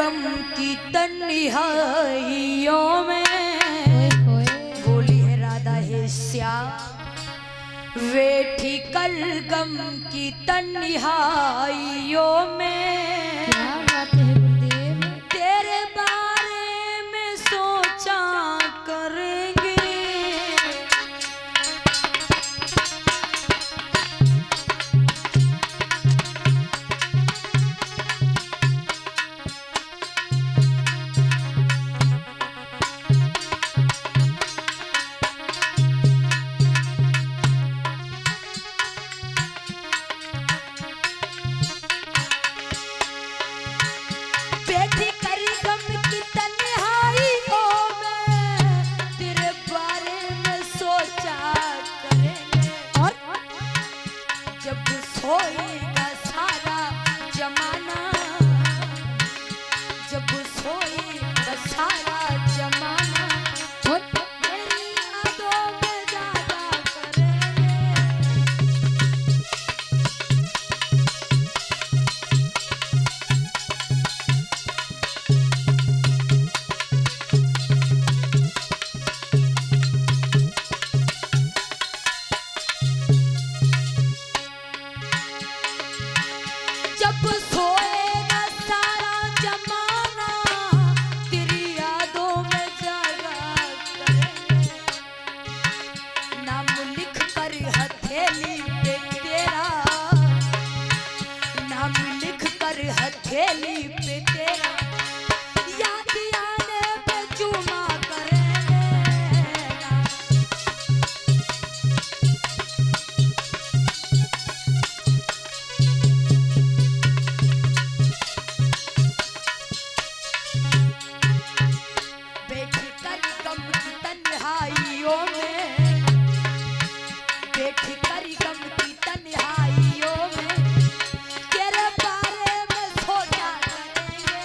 गम की तन्हाइयों में बोली है राधा है श्याम वेठी कल गम की तन्हाइयों में। क्या बात है गुरुदेव। तेरे बारे में सोचा करेंगे सोएगा सारा जमाना, जब सोएगा सारा जमाना मेरी यादों में ज्यादा करेंगे। जब सोएगा सारा जमाना तेरी यादों में जागा करेंगे। नाम लिख कर हथेली पे तेरा, नाम लिख कर हथेली पे तेरा याद आने पे चूमा करेंगे। तन्हाइयों में बैठी करी गम की तन्हाइयों में तेरे बारे में सोचा करेंगे।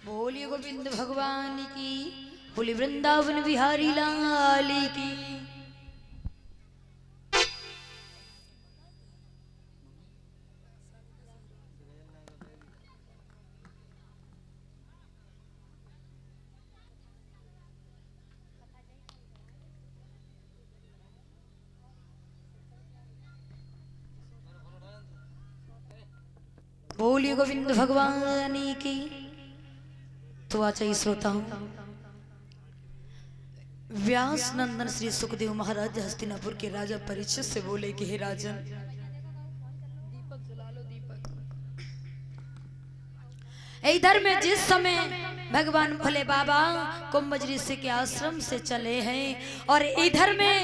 बोलिए गोविंद भगवान की, बोली वृंदावन बिहारी लाल की। बोलिए गोविंद भगवान की। तो आचार्य श्रोताओं, व्यास नंदन श्री सुखदेव महाराज हस्तिनापुर के राजा परीक्षित से बोले कि हे राजन, इधर में जिस समय भगवान भोले बाबा कुंभज ऋषि के आश्रम से चले हैं और इधर में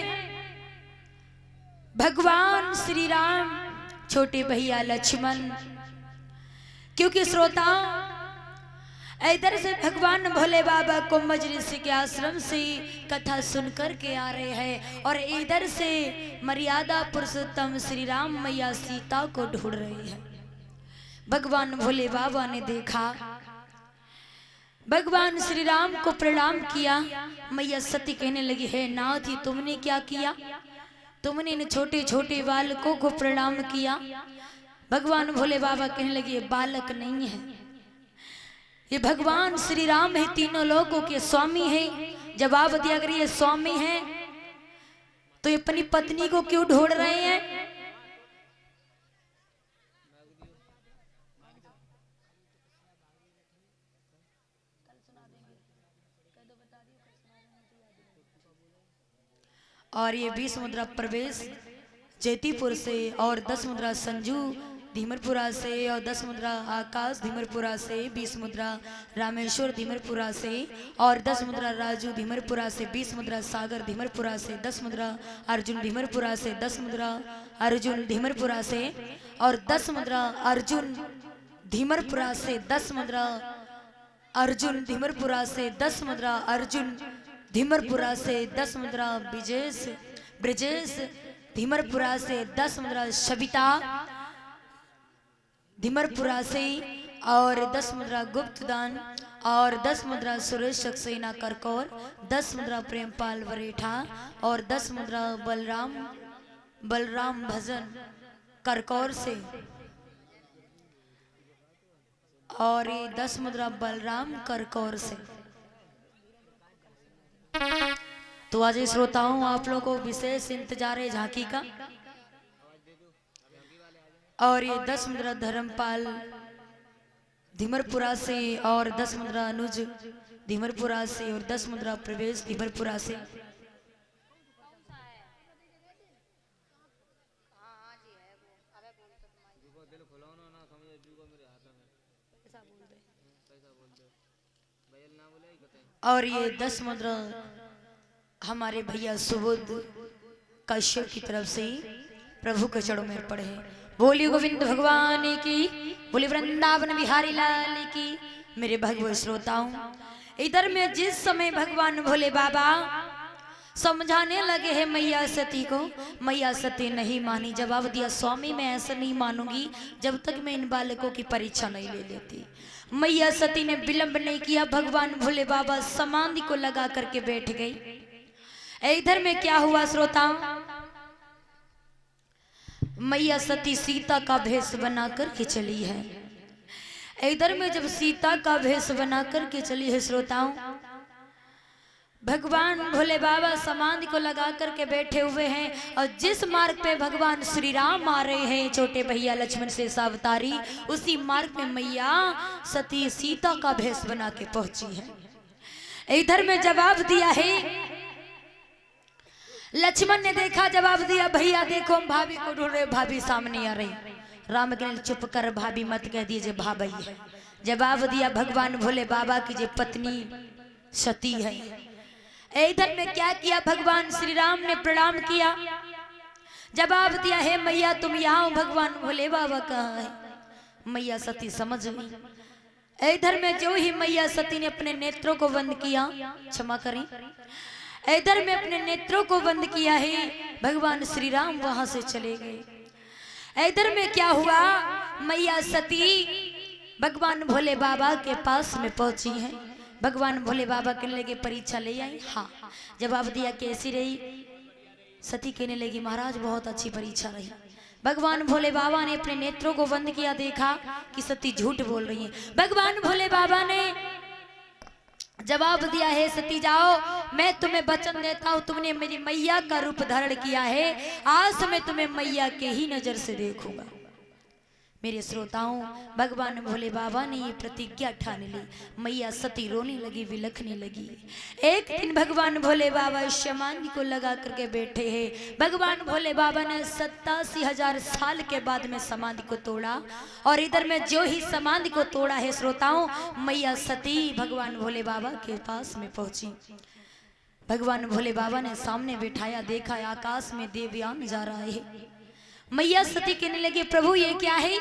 भगवान श्री राम, छोटे भैया लक्ष्मण, क्योंकि श्रोता इधर से भगवान भोले बाबा कुंभज ऋषि के आश्रम से कथा सुनकर के आ रहे हैं और इधर से मर्यादा पुरुषोत्तम श्री राम मैया सीता को ढूंढ रही है। भगवान भोले बाबा ने देखा, भगवान श्री राम को प्रणाम किया। मैया सती कहने लगी, है नाथ, तुमने क्या किया? तुमने इन छोटे छोटे बालकों को प्रणाम किया। भगवान भोले बाबा कहने लगे, ये बालक नहीं है, ये भगवान श्री राम है, तीनों लोगों के स्वामी हैं। जवाब दिया, अगर ये स्वामी हैं तो ये अपनी पत्नी को क्यों ढूंढ रहे हैं? और ये 20 मुद्रा प्रवेश जैतीपुर से और 10 मुद्रा संजू धीमरपुरा से और 10 मुद्रा आकाश धीमरपुरा से, 20 मुद्रा रामेश्वर धीमरपुरा से और 10 मुद्रा राजू धीमरपुरा से, 20 मुद्रा सागर धीमरपुरा से, 10 मुद्रा अर्जुन धीमरपुरा से, 10 मुद्रा अर्जुन धीमरपुरा से और 10 मुद्रा अर्जुन धीमरपुरा से, 10 मुद्रा अर्जुन धीमरपुरा से, 10 मुद्रा अर्जुन धीमरपुरा से 10 मुद्रा ब्रिजेश ब्रिजेश धीमरपुरा से 10 मुद्रा सविता धीमरपुरा से और 10 मुद्रा गुप्तदान और 10 मुद्रा सुरेश सक्सेना करकौर 10 मुद्रा प्रेमपाल वरेठा और 10 मुद्रा बलराम भजन करकौर से और ये 10 मुद्रा बलराम करकौर से। तो आज श्रोताओं आप लोगों को विशेष इंतजार है झांकी का। और ये 10 मुद्रा धर्मपाल धीमरपुरा से और 10 मुद्रा अनुज धीमरपुरा से और 10 मुद्रा प्रवेश धीमरपुरा से। और ये 10 मुद्रा हमारे भैया सुबोध कश्यप की तरफ से प्रभु के चरणों में पड़े हैं। बोली गोविंद भगवान की, बोली वृंदावन बिहारी लाल की। मेरे भगवत श्रोताओं, इधर में जिस समय भगवान भोले बाबा समझाने लगे हैं मैया सती को, मैया सती नहीं मानी। जवाब दिया, स्वामी मैं ऐसा नहीं मानूंगी जब तक मैं इन बालकों की परीक्षा नहीं ले लेती। मैया सती ने विलंब नहीं किया, भगवान भोले बाबा समाधि को लगा करके बैठ गई। इधर में क्या हुआ श्रोताओं, मैया सती सीता का भेष बना करके चली है। इधर में जब सीता का भेष बना करके चली है श्रोताओं, भगवान भोले बाबा समाधि को लगा करके बैठे हुए हैं और जिस मार्ग पे भगवान श्री राम आ रहे हैं छोटे भैया लक्ष्मण से सावतारी, उसी मार्ग पे मैया सती सीता का भेष बना के पहुंची है। इधर में जवाब दिया है, लक्ष्मण ने देखा, जवाब दिया, भैया देखो हम भाभी को ढूंढ रहे, भाभी सामने आ रही। राम कहने चुप कर, भाभी मत कह दीजिए भाभी है। जवाब दिया भगवान भोले बाबा की जो पत्नी सती है। इधर में क्या किया, भगवान श्री राम ने प्रणाम किया, जवाब दिया है मैया तुम यहाँ, भगवान भोले बाबा कहाँ है। मैया सती समझ गई। इधर में जो ही मैया सती ने अपने नेत्रों को बंद किया, क्षमा करें, इधर में अपने नेत्रों को बंद किया है, भगवान श्री राम वहां से चले गए। इधर में क्या हुआ, मैया सती भगवान भोले बाबा के पास में पहुंची है। भगवान भोले बाबा कहने लगे परीक्षा ले आई, हाँ। जवाब दिया कैसी रही, सती कहने लगी महाराज बहुत अच्छी परीक्षा रही। भगवान भोले बाबा ने अपने नेत्रों को बंद किया, देखा कि सती झूठ बोल रही है। भगवान भोले बाबा ने जवाब दिया है सती जाओ, मैं तुम्हें वचन देता हूँ, तुमने मेरी मैया का रूप धारण किया है, आज से मैं तुम्हें मैया के ही नजर से देखूंगा। मेरे श्रोताओं, भगवान भोले बाबा ने ये प्रतिज्ञा ठान ली। मैया सती रोने लगी, विलखने लगी। एक दिन भगवान भोले बाबा समाधि को लगा करके बैठे हैं। भगवान भोले बाबा ने 87,000 साल के बाद में समाधि को तोड़ा और इधर में जो ही समाधि को तोड़ा है श्रोताओं, मैया सती भगवान भोले बाबा के पास में पहुंची। भगवान भोले बाबा ने सामने बिठाया, देखा आकाश में देवयान जा रहा है। मैया सती कहने लगे प्रभु ये क्या है।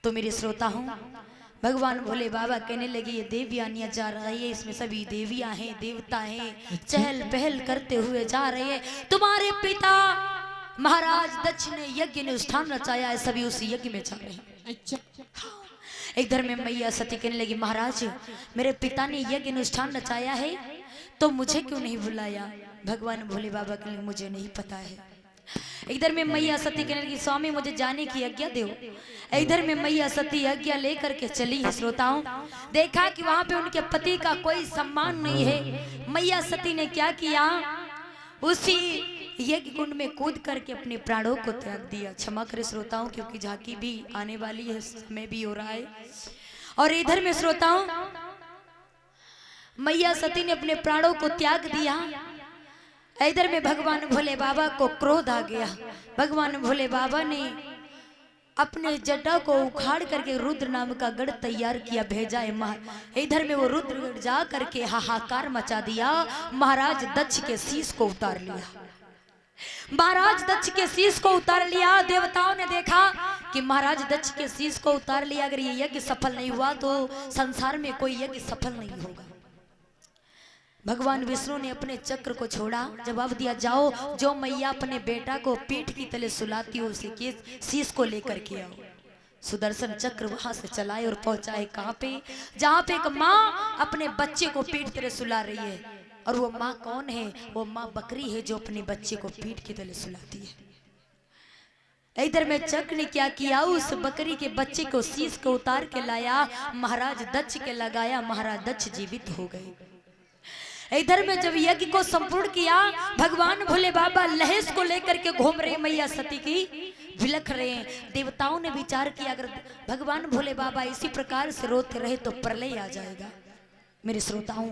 तो मेरे श्रोता हूँ, भगवान भोले बाबा कहने लगे ये देवयानियां जा रही है, इसमें सभी देवियां हैं, देवता हैं, चहल पहल करते हुए जा रहे हैं। तुम्हारे पिता महाराज दक्ष ने यज्ञ अनुष्ठान रचाया है, सभी उसी यज्ञ में जा रहे हैं। इधर में मैया सती कहने लगी महाराज मेरे पिता ने यज्ञ अनुष्ठान रचाया है तो मुझे क्यों नहीं बुलाया। भगवान भोले बाबा के लिए मुझे नहीं पता है। इधर में मैया सती कहने लगी स्वामी मुझे जाने की आज्ञा दो। इधर में मैया सती आज्ञा लेकर के चली है। श्रोताओं, देखा कि वहां पे उनके पति का कोई सम्मान नहीं है। मैया सती ने क्या किया, उसी यज्ञ कुंड में कूद करके अपने प्राणों को त्याग दिया। क्षमा करे श्रोताओं, क्योंकि झांकी भी आने वाली है, समय भी हो रहा है। और इधर में श्रोताओं, मैया सती ने अपने प्राणों को त्याग दिया। इधर में भगवान भोले बाबा को क्रोध आ गया। भगवान भोले बाबा ने अपने जटा को उखाड़ करके रुद्र नाम का गढ़ तैयार किया, भेजा है। इधर में वो रुद्र जा करके हाहाकार मचा दिया, महाराज दक्ष के शीश को उतार लिया। महाराज दक्ष के शीश को उतार लिया। देवताओं ने देखा कि महाराज दक्ष के शीश को उतार लिया, अगर ये यज्ञ सफल नहीं हुआ तो संसार में कोई यज्ञ सफल नहीं होगा। भगवान विष्णु ने अपने चक्र को छोड़ा, जवाब दिया जाओ जो मैया अपने बेटा को पीठ की तले सुलाती हो उसी के शीश को लेकर के आओ। सुदर्शन चक्र वहां से चलाए और पहुंचाए कहां पे, जहां पे एक माँ अपने बच्चे को पीठ तले सुला रही है। और वो माँ कौन है? वो माँ बकरी है जो अपने बच्चे को पीठ की तले सुलाती है। इधर में चक्र ने क्या किया, उस बकरी के बच्चे को शीश को उतार के लाया, महाराज दक्ष के लगाया, महाराज दक्ष जीवित हो गए। इधर में जब यज्ञ को संपूर्ण किया, भगवान भोले बाबा लहेस को लेकर के घूम रहे, मैया सती की विलख रहे हैं। देवताओं ने विचार किया अगर भगवान भोले बाबा इसी प्रकार से रोते रहे तो प्रलय आ जाएगा। मेरे श्रोताओं,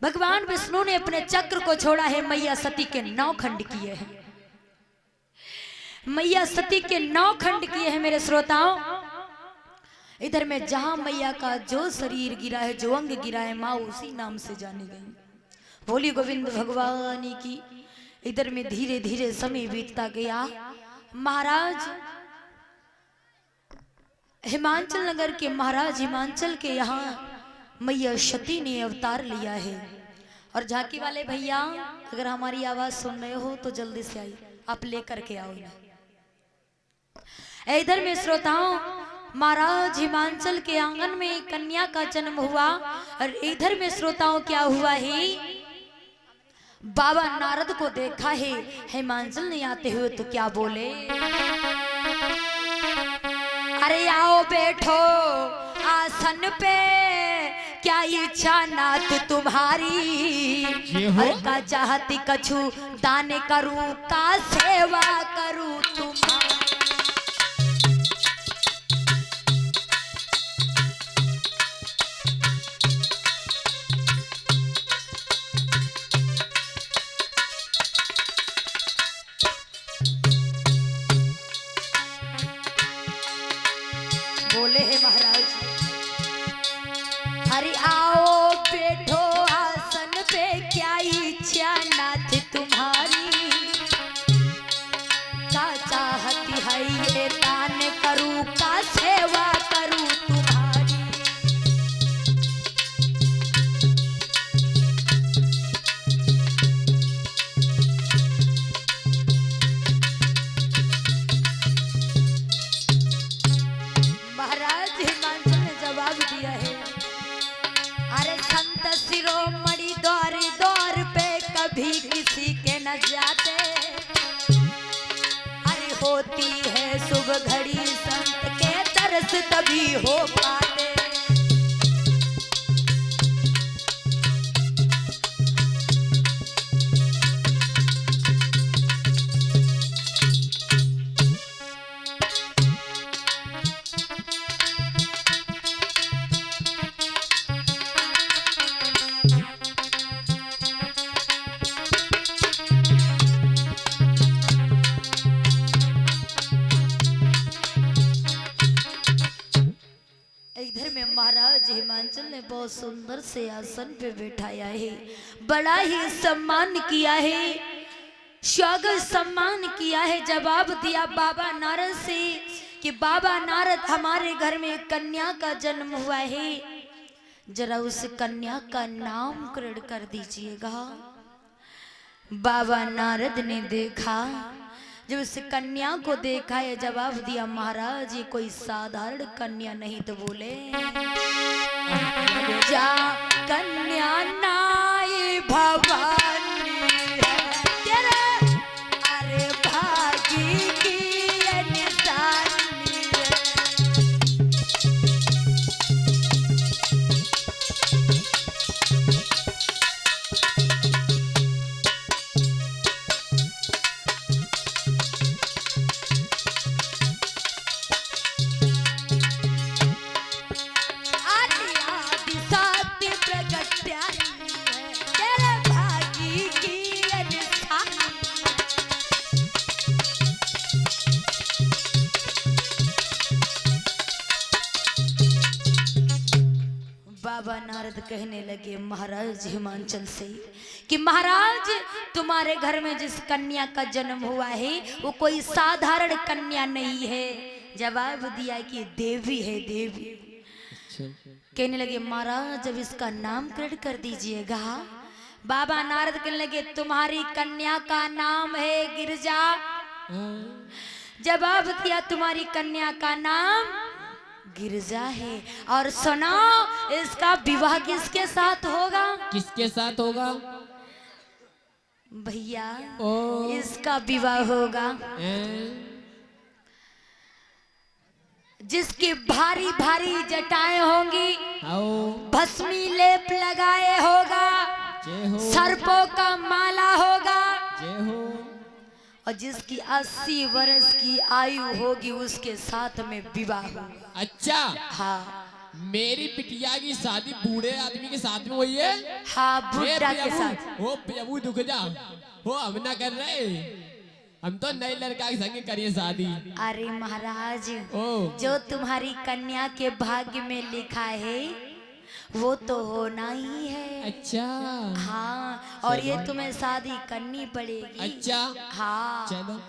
भगवान विष्णु ने अपने चक्र को छोड़ा है, मैया सती के 9 खंड किए हैं। मैया सती के 9 खंड किए हैं मेरे श्रोताओं। इधर में जहां मैया का जो शरीर गिरा है, जो अंग गिरा है, माँ उसी नाम से जानी गई। बोली गोविंद भगवान की। इधर में धीरे धीरे समय बीतता गया। महाराज हिमाचल नगर के महाराज हिमाचल के यहाँ मैया सती ने अवतार लिया है। और झांकी वाले भैया अगर हमारी आवाज सुन रहे हो तो जल्दी से आइए, आप लेकर के आओ ना। इधर में श्रोताओं, महाराज हिमाचल के आंगन में कन्या का जन्म हुआ। और इधर में श्रोताओं क्या हुआ है, बाबा नारद को देखा है हिमाचल ने आते हुए तो क्या बोले, अरे आओ बैठो आसन पे, क्या इच्छा नाथ तुम्हारी, हर का चाहती कछु दाने करूं, का सेवा करूं तुम्हारी। बोले है महाराज, अरे आओ बैठो आसन पे, क्या इच्छा नाथ तुम्हारी, का चाहती है ये दान करूं, का सेवा करूं तुम्हारी। महाराज हिमाचल ने जवाब दिया है, अरे संत शिरोमणि द्वार द्वार पे कभी किसी के न जाते, अरे होती है शुभ घड़ी संत के दर्श तभी हो पाते। इधर में महाराज हिमाचल ने बहुत सुंदर से आसन पे बैठाया है, बड़ा ही सम्मान किया है, स्वागत सम्मान किया है। जवाब दिया बाबा नारद से कि बाबा नारद हमारे घर में कन्या का जन्म हुआ है, जरा उस कन्या का नामकरण कर दीजिएगा। बाबा नारद ने देखा, जब उस कन्या को देखा है, जवाब दिया महाराज ये कोई साधारण कन्या नहीं। तो बोले जा कन्या नाई भवानी है तेरे, अरे भागी की ये निशानी है। बाबा नारद कहने लगे महाराज हिमाचल से कि महाराज तुम्हारे घर में जिस कन्या का जन्म हुआ है वो कोई साधारण कन्या नहीं है। जवाब दिया कि देवी है, देवी। कहने लगे महाराज जब इसका नामकरण कर दीजिएगा बाबा नारद कहने लगे तुम्हारी कन्या का नाम है गिरजा। हाँ। जवाब दिया तुम्हारी कन्या का नाम गिरजा है। और सुनो इसका विवाह किसके साथ होगा? किसके साथ होगा? भैया ओ इसका विवाह होगा जिसकी भारी भारी जटाएं होंगी, आओ भस्मी लेप लगाए होगा, जय हो सर्पों का माला होगा, जय हो। और जिसकी 80 वर्ष की आयु होगी उसके साथ में विवाह होगा। अच्छा हाँ मेरी बिटिया की शादी बूढ़े आदमी के साथ में हुई है? हाँ बुढ़ा के साथ। हो प्रभु दुख जा हो, हम ना कर रहे, हम तो नए लड़का के संग करिए शादी। अरे महाराज ओ जो तुम्हारी कन्या के भाग्य में लिखा है वो तो होना ही है। अच्छा हाँ और ये तुम्हें शादी करनी पड़ेगी। अच्छा हाँ चलो